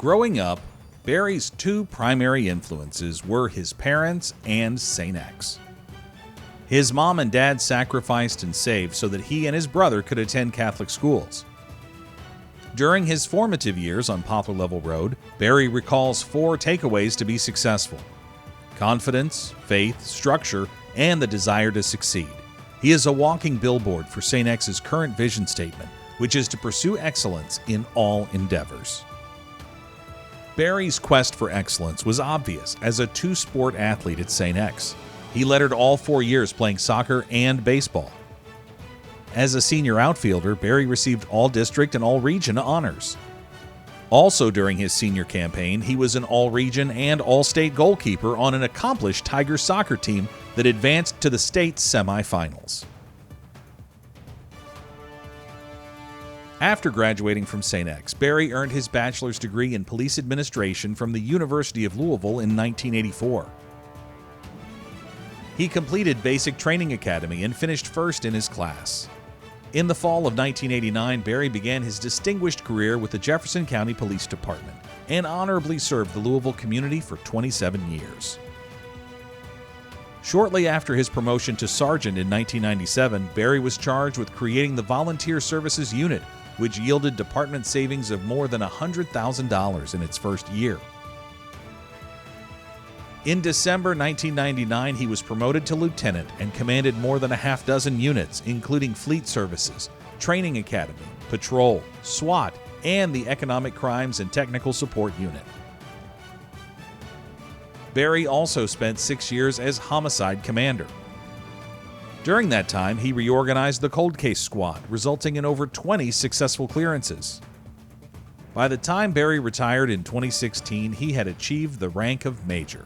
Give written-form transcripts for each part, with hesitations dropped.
Growing up, Barry's two primary influences were his parents and St. X. His mom and dad sacrificed and saved so that he and his brother could attend Catholic schools. During his formative years on Poplar Level Road, Barry recalls 4 takeaways to be successful: confidence, faith, structure, and the desire to succeed. He is a walking billboard for St. X's current vision statement, which is to pursue excellence in all endeavors. Barry's quest for excellence was obvious as a 2-sport athlete at St. X. He lettered all 4 years playing soccer and baseball. As a senior outfielder, Barry received all-district and all-region honors. Also during his senior campaign, he was an all-region and all-state goalkeeper on an accomplished Tigers soccer team that advanced to the state semifinals. After graduating from St. X, Barry earned his bachelor's degree in police administration from the University of Louisville in 1984. He completed Basic Training Academy and finished first in his class. In the fall of 1989, Barry began his distinguished career with the Jefferson County Police Department and honorably served the Louisville community for 27 years. Shortly after his promotion to sergeant in 1997, Barry was charged with creating the Volunteer Services Unit, which yielded department savings of more than $100,000 in its first year. In December 1999, he was promoted to lieutenant and commanded more than a half-dozen units, including Fleet Services, Training Academy, Patrol, SWAT, and the Economic Crimes and Technical Support Unit. Barry also spent 6 years as Homicide Commander. During that time, he reorganized the Cold Case Squad, resulting in over 20 successful clearances. By the time Barry retired in 2016, he had achieved the rank of Major.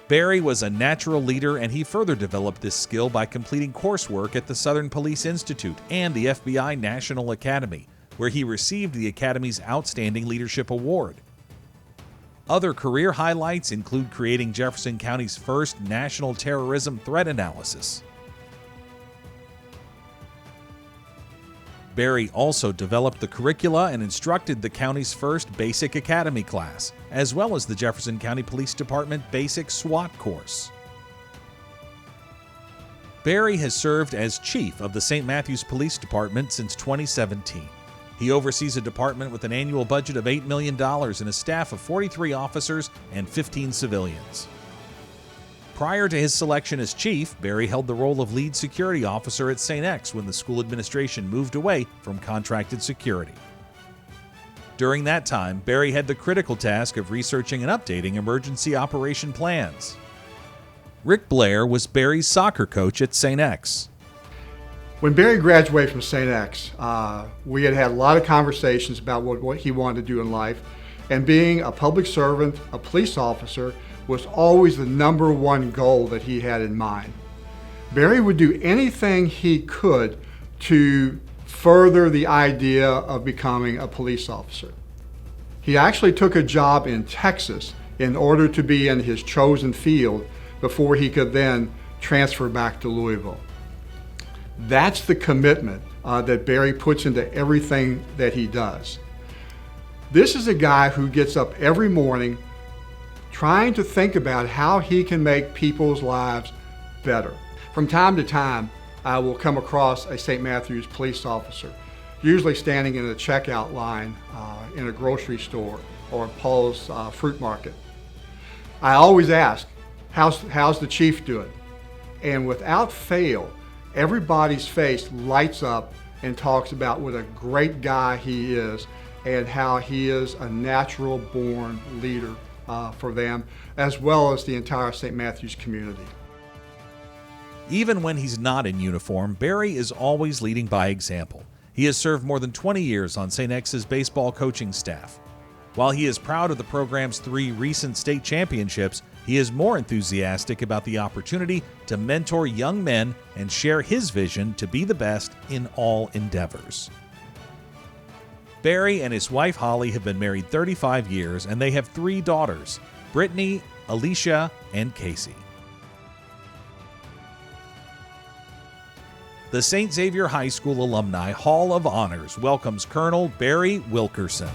Barry was a natural leader, and he further developed this skill by completing coursework at the Southern Police Institute and the FBI National Academy, where he received the Academy's Outstanding Leadership Award. Other career highlights include creating Jefferson County's first national terrorism threat analysis. Barry also developed the curricula and instructed the county's first Basic Academy class, as well as the Jefferson County Police Department Basic SWAT course. Barry has served as chief of the St. Matthews Police Department since 2017. He oversees a department with an annual budget of $8 million and a staff of 43 officers and 15 civilians. Prior to his selection as chief, Barry held the role of lead security officer at St. X when the school administration moved away from contracted security. During that time, Barry had the critical task of researching and updating emergency operation plans. Rick Blair was Barry's soccer coach at St. X. When Barry graduated from St. X, we had had a lot of conversations about what he wanted to do in life, and being a public servant, a police officer, was always the #1 goal that he had in mind. Barry would do anything he could to further the idea of becoming a police officer. He actually took a job in Texas in order to be in his chosen field before he could then transfer back to Louisville. That's the commitment that Barry puts into everything that he does. This is a guy who gets up every morning trying to think about how he can make people's lives better. From time to time, I will come across a St. Matthews police officer, usually standing in a checkout line in a grocery store or Paul's fruit market. I always ask, how's the chief doing? And without fail, everybody's face lights up and talks about what a great guy he is and how he is a natural born leader for them, as well as the entire St. Matthews community. Even when he's not in uniform, Barry is always leading by example. He has served more than 20 years on St. X's baseball coaching staff. While he is proud of the program's 3 recent state championships, he is more enthusiastic about the opportunity to mentor young men and share his vision to be the best in all endeavors. Barry and his wife Holly have been married 35 years, and they have 3 daughters, Brittany, Alicia, and Casey. the St. Xavier High School Alumni Hall of Honors welcomes Colonel Barry Wilkerson.